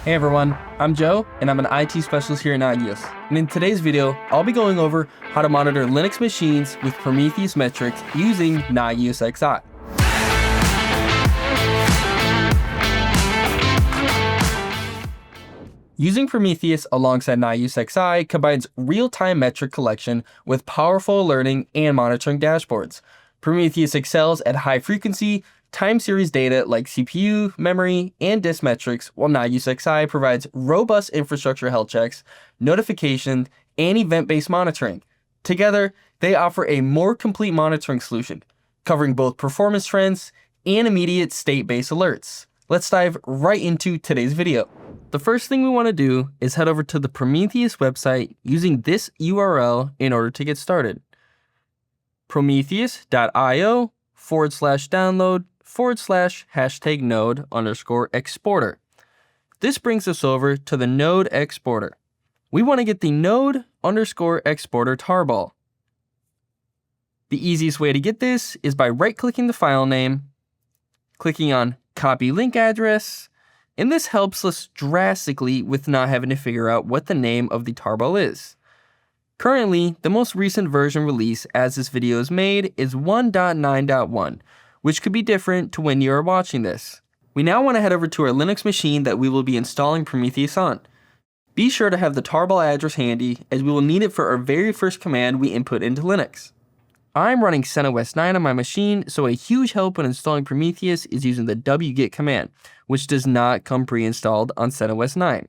Hey everyone, I'm Joe, and I'm an IT specialist here at Nagios. And in today's video, I'll be going over how to monitor Linux machines with Prometheus metrics using Nagios XI. Using Prometheus alongside Nagios XI combines real-time metric collection with powerful alerting and monitoring dashboards. Prometheus excels at high-frequency, time series data like CPU, memory, and disk metrics, while Nagios XI provides robust infrastructure health checks, notifications, and event-based monitoring. Together, they offer a more complete monitoring solution, covering both performance trends and immediate state-based alerts. Let's dive right into today's video. The first thing we want to do is head over to the Prometheus website using this URL in order to get started. Prometheus.io/download/#node_exporter. This brings us over to the node exporter. We want to get the node_exporter tarball. The easiest way to get this is by right-clicking the file name, clicking on copy link address, and this helps us drastically with not having to figure out what the name of the tarball is. Currently, the most recent version release as this video is made is 1.9.1, which could be different to when you are watching this. We now want to head over to our Linux machine that we will be installing Prometheus on. Be sure to have the tarball address handy, as we will need it for our very first command we input into Linux. I'm running CentOS 9 on my machine, so a huge help when installing Prometheus is using the wget command, which does not come pre-installed on CentOS 9.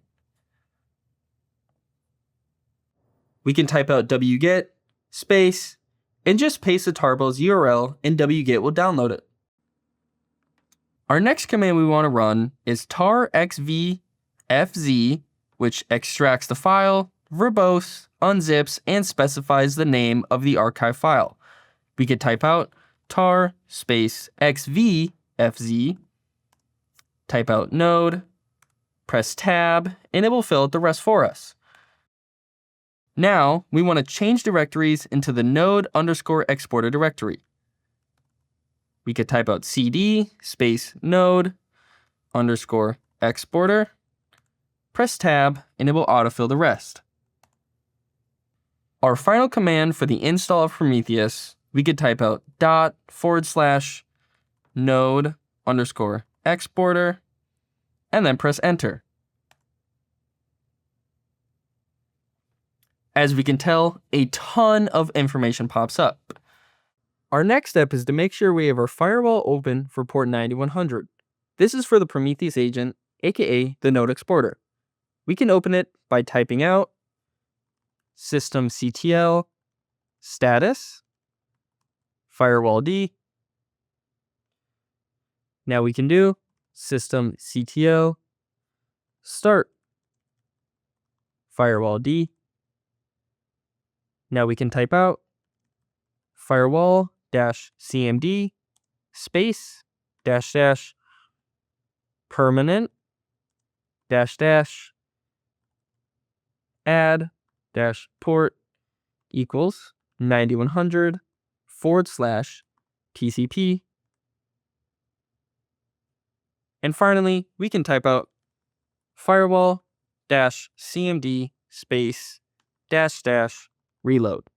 We can type out wget space and just paste the tarball's URL, and wget will download it. Our next command we want to run is tar-xv-fz, which extracts the file, verbose, unzips, and specifies the name of the archive file. We could type out tar space xv-fz, type out node, press tab, and it will fill out the rest for us. Now, we want to change directories into the node_exporter directory. We could type out cd space node_exporter, press tab, and it will autofill the rest. Our final command for the install of Prometheus, we could type out /node_exporter, and then press enter. As we can tell, a ton of information pops up. Our next step is to make sure we have our firewall open for port 9100. This is for the Prometheus agent, aka the node exporter. We can open it by typing out systemctl status firewall-d. Now we can do systemctl start firewall-d. Now we can type out firewall-cmd space --permanent --add -port equals 9100/TCP. And finally, we can type out firewall-cmd space --reload.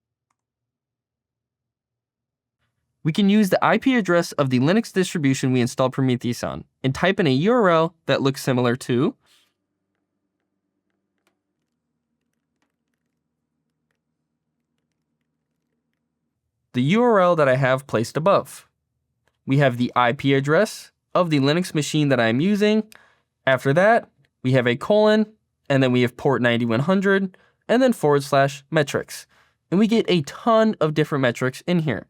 We can use the IP address of the Linux distribution we installed Prometheus on and type in a URL that looks similar to the URL that I have placed above. We have the IP address of the Linux machine that I'm using. After that, we have a colon, and then we have port 9100, and then /metrics. And we get a ton of different metrics in here.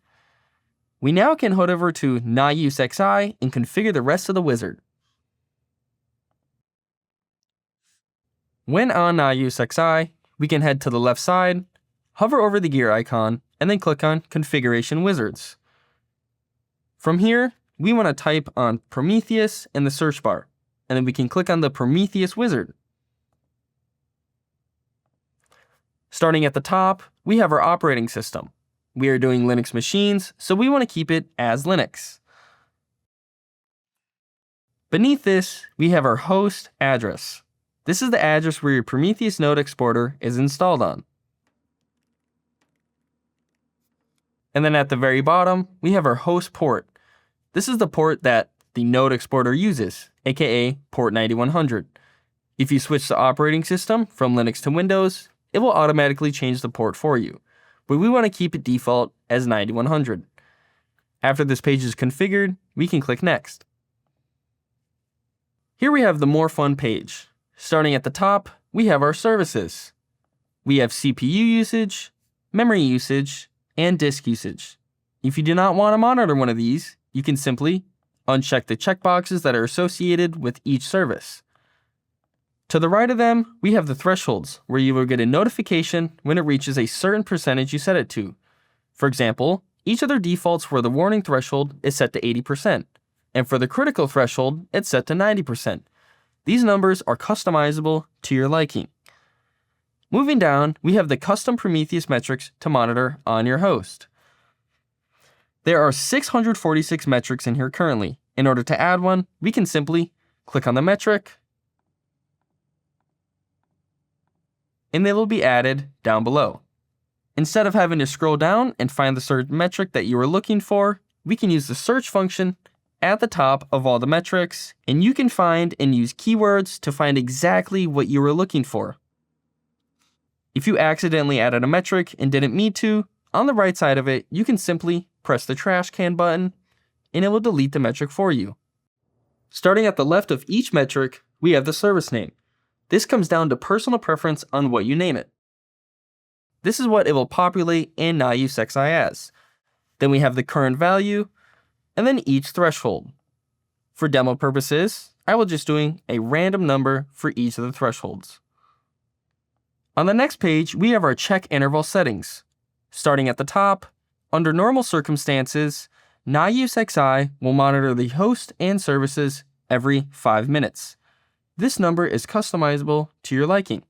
We now can head over to Nagios XI and configure the rest of the wizard. When on Nagios XI, we can head to the left side, hover over the gear icon, and then click on Configuration Wizards. From here, we want to type on Prometheus in the search bar, and then we can click on the Prometheus wizard. Starting at the top, we have our operating system. We are doing Linux machines, so we want to keep it as Linux. Beneath this, we have our host address. This is the address where your Prometheus node exporter is installed on. And then at the very bottom, we have our host port. This is the port that the node exporter uses, aka port 9100. If you switch the operating system from Linux to Windows, it will automatically change the port for you, but we want to keep it default as 9100. After this page is configured, we can click Next. Here we have the More Fun page. Starting at the top, we have our services. We have CPU usage, memory usage, and disk usage. If you do not want to monitor one of these, you can simply uncheck the checkboxes that are associated with each service. To the right of them, we have the thresholds, where you will get a notification when it reaches a certain percentage you set it to. For example, each of their defaults for the warning threshold is set to 80%, and for the critical threshold, it's set to 90%. These numbers are customizable to your liking. Moving down, we have the custom Prometheus metrics to monitor on your host. There are 646 metrics in here currently. In order to add one, we can simply click on the metric, and they will be added down below. Instead of having to scroll down and find the certain metric that you are looking for, we can use the search function at the top of all the metrics, and you can find and use keywords to find exactly what you are looking for. If you accidentally added a metric and didn't mean to, on the right side of it, you can simply press the trash can button, and it will delete the metric for you. Starting at the left of each metric, we have the service name. This comes down to personal preference on what you name it. This is what it will populate in Nagios XI as. Then we have the current value, and then each threshold. For demo purposes, I will just doing a random number for each of the thresholds. On the next page, we have our check interval settings. Starting at the top, under normal circumstances, Nagios XI will monitor the host and services every 5 minutes. This number is customizable to your liking.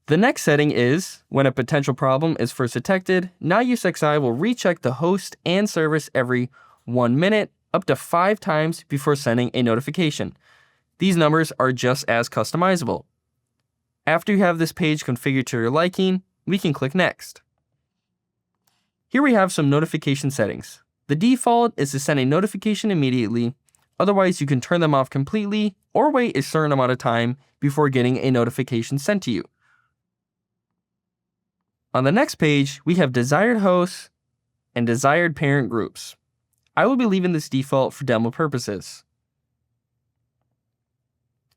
The next setting is, when a potential problem is first detected, Nagios XI will recheck the host and service every 1 minute up to 5 times before sending a notification. These numbers are just as customizable. After you have this page configured to your liking, we can click Next. Here we have some notification settings. The default is to send a notification immediately. Otherwise, you can turn them off completely or wait a certain amount of time before getting a notification sent to you. On the next page, we have desired hosts and desired parent groups. I will be leaving this default for demo purposes.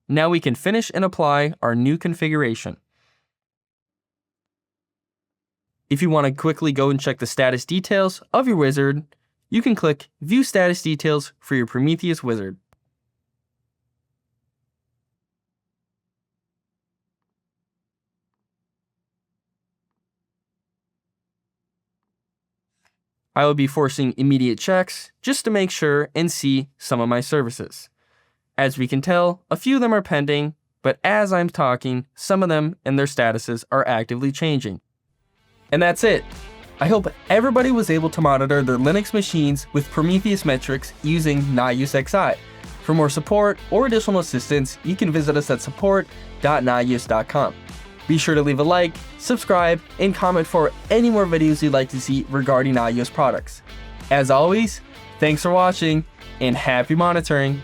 Now we can finish and apply our new configuration. If you want to quickly go and check the status details of your wizard, you can click View Status Details for your Prometheus wizard. I will be forcing immediate checks just to make sure and see some of my services. As we can tell, a few of them are pending, but as I'm talking, some of them and their statuses are actively changing. And that's it. I hope everybody was able to monitor their Linux machines with Prometheus metrics using Nagios XI. For more support or additional assistance, you can visit us at support.nagios.com. Be sure to leave a like, subscribe, and comment for any more videos you'd like to see regarding Nagios products. As always, thanks for watching and happy monitoring.